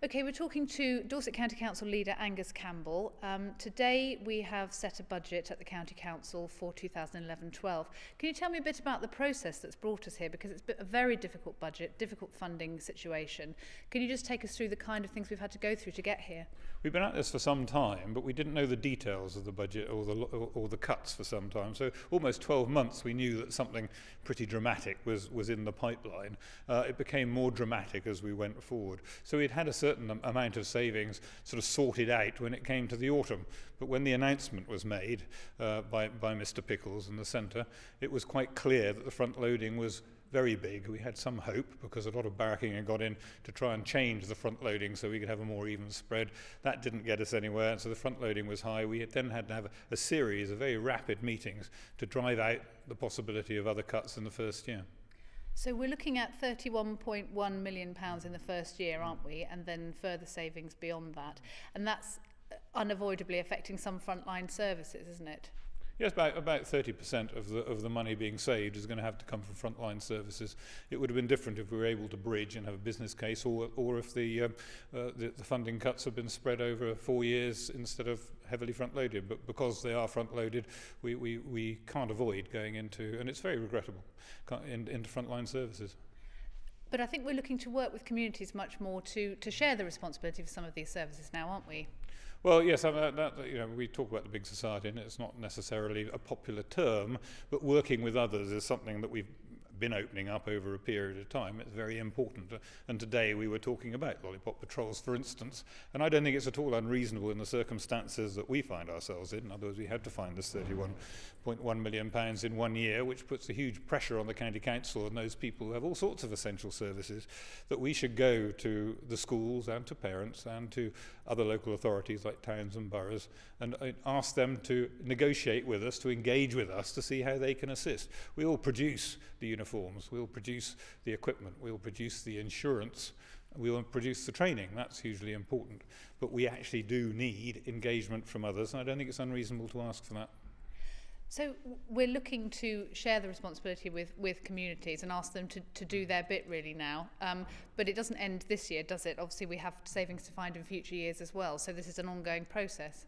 Okay, we're talking to Dorset County Council leader Angus Campbell. Today we have set a budget at the County Council for 2011-12. Can you tell me a bit about the process that's brought us here? Because it's a very difficult budget, difficult funding situation. Can you just take us through the kind of things we've had to go through to get here? We've been at this for some time, but we didn't know the details of the budget or the cuts for some time. So almost 12 months we knew that something pretty dramatic was in the pipeline. It became more dramatic as we went forward. So we'd had a certain amount of savings sort of sorted out when it came to the autumn. But when the announcement was made by Mr. Pickles in the centre, it was quite clear that the front loading was very big. We had some hope because a lot of barracking had got in to try and change the front loading so we could have a more even spread. That didn't get us anywhere, and so the front loading was high. We then had to have a series of very rapid meetings to drive out the possibility of other cuts in the first year. So we're looking at £31.1 million in the first year, aren't we? And then further savings beyond that. And that's unavoidably affecting some frontline services, isn't it? Yes, about 30% of the money being saved is going to have to come from frontline services. It would have been different if we were able to bridge and have a business case, or if the funding cuts have been spread over 4 years instead of heavily front-loaded. But because they are front-loaded, we can't avoid going into, and it's very regrettable, into frontline services. But I think we're looking to work with communities much more to share the responsibility for some of these services now, aren't we? Well, yes, we talk about the big society, and it's not necessarily a popular term, but working with others is something that we've been opening up over a period of time. It's very important. And today we were talking about lollipop patrols, for instance, and I don't think it's at all unreasonable in the circumstances that we find ourselves in. In other words, we had to find this £31.1 million in 1 year, which puts a huge pressure on the County Council and those people who have all sorts of essential services, that we should go to the schools and to parents and to other local authorities like towns and boroughs and ask them to negotiate with us, to engage with us, to see how they can assist. We all produce the uniforms, we'll produce the equipment, we'll produce the insurance, we'll produce the training. That's hugely important. But we actually do need engagement from others, and I don't think it's unreasonable to ask for that. So we're looking to share the responsibility with communities and ask them to do their bit really now. But it doesn't end this year, does it? Obviously we have savings to find in future years as well, so this is an ongoing process.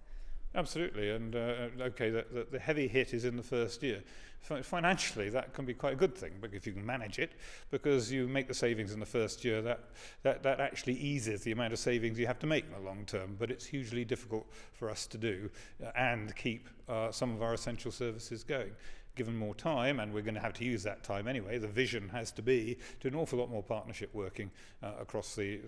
Absolutely, and okay, the heavy hit is in the first year. Financially, that can be quite a good thing, but if you can manage it, because you make the savings in the first year, that actually eases the amount of savings you have to make in the long term. But it's hugely difficult for us to do and keep some of our essential services going. Given more time, and we're going to have to use that time anyway, the vision has to be to an awful lot more partnership working across the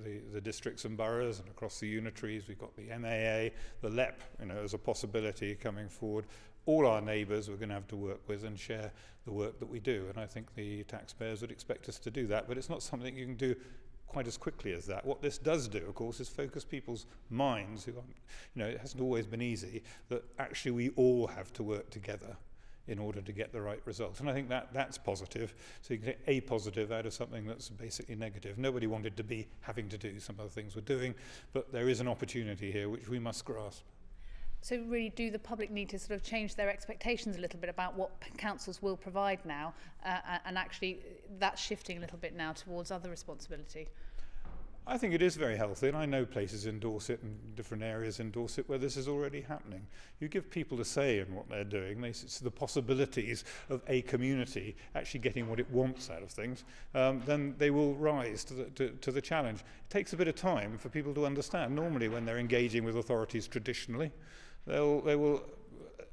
districts and boroughs and across the unitaries. We've got the MAA, the LEP, as a possibility coming forward. All our neighbours we're going to have to work with and share the work that we do, and I think the taxpayers would expect us to do that, but it's not something you can do quite as quickly as that. What this does do, of course, is focus people's minds, it hasn't always been easy, that actually we all have to work together in order to get the right result. And I think that's positive. So you can get a positive out of something that's basically negative. Nobody wanted to be having to do some of the things we're doing, but there is an opportunity here which we must grasp. So really, do the public need to sort of change their expectations a little bit about what councils will provide now, and actually that's shifting a little bit now towards other responsibility? I think it is very healthy, and I know places in Dorset and different areas in Dorset where this is already happening. You give people a say in what they're doing, they see the possibilities of a community actually getting what it wants out of things, then they will rise to the challenge. It takes a bit of time for people to understand. Normally when they're engaging with authorities traditionally, they will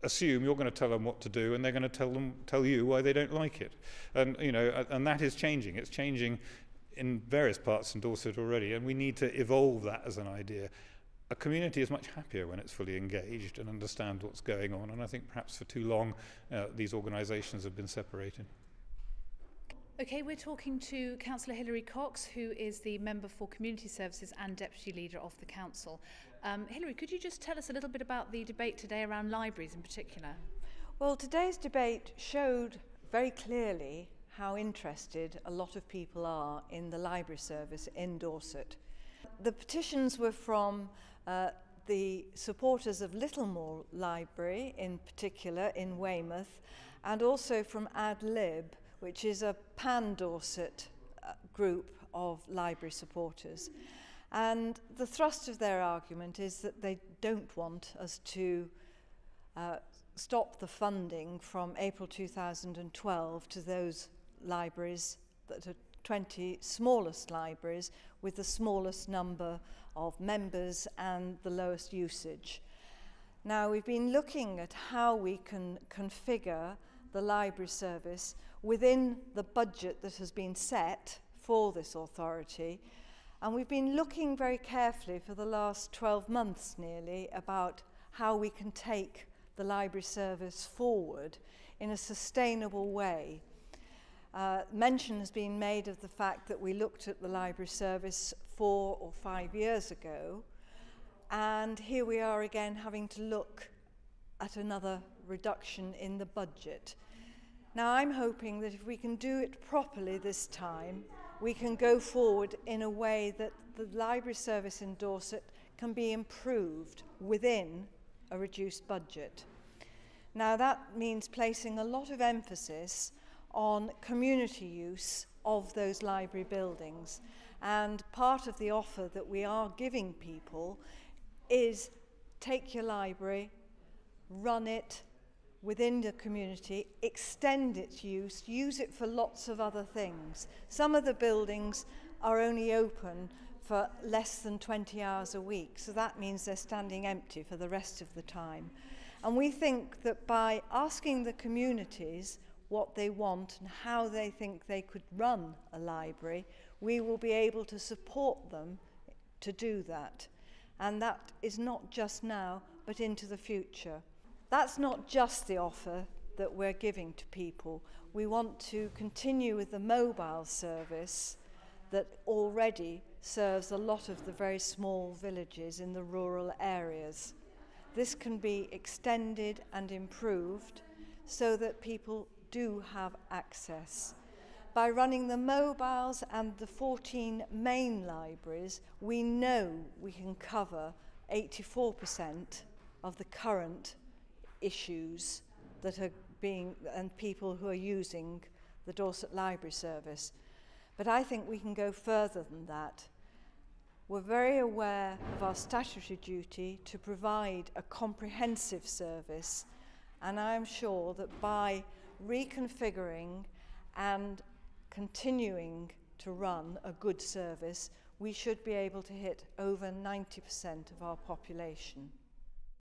assume you're going to tell them what to do, and they're going to tell you why they don't like it. And and that is changing. It's changing in various parts in Dorset already, and we need to evolve that as an idea. A community is much happier when it's fully engaged and understands what's going on, and I think perhaps for too long these organisations have been separated. Okay, we're talking to Councillor Hilary Cox, who is the Member for Community Services and Deputy Leader of the Council. Hilary, could you just tell us a little bit about the debate today around libraries in particular? Well, today's debate showed very clearly how interested a lot of people are in the library service in Dorset. The petitions were from the supporters of Littlemore Library, in particular in Weymouth, and also from Ad Lib, which is a pan-Dorset group of library supporters. And the thrust of their argument is that they don't want us to stop the funding from April 2012 to those libraries that are 20 smallest libraries with the smallest number of members and the lowest usage. Now, we've been looking at how we can configure the library service within the budget that has been set for this authority, and we've been looking very carefully for the last 12 months nearly about how we can take the library service forward in a sustainable way. Mention has been made of the fact that we looked at the library service 4 or 5 years ago, and here we are again having to look at another reduction in the budget. Now, I'm hoping that if we can do it properly this time, we can go forward in a way that the library service in Dorset can be improved within a reduced budget. Now, that means placing a lot of emphasis on community use of those library buildings. And part of the offer that we are giving people is take your library, run it within the community, extend its use it for lots of other things. Some of the buildings are only open for less than 20 hours a week, so that means they're standing empty for the rest of the time. And we think that by asking the communities what they want and how they think they could run a library, we will be able to support them to do that. And that is not just now, but into the future. That's not just the offer that we're giving to people. We want to continue with the mobile service that already serves a lot of the very small villages in the rural areas. This can be extended and improved so that people do have access. By running the mobiles and the 14 main libraries, we know we can cover 84% of the current issues that are being, and people who are using the Dorset Library Service. But I think we can go further than that. We're very aware of our statutory duty to provide a comprehensive service, and I'm sure that by reconfiguring and continuing to run a good service, we should be able to hit over 90% of our population.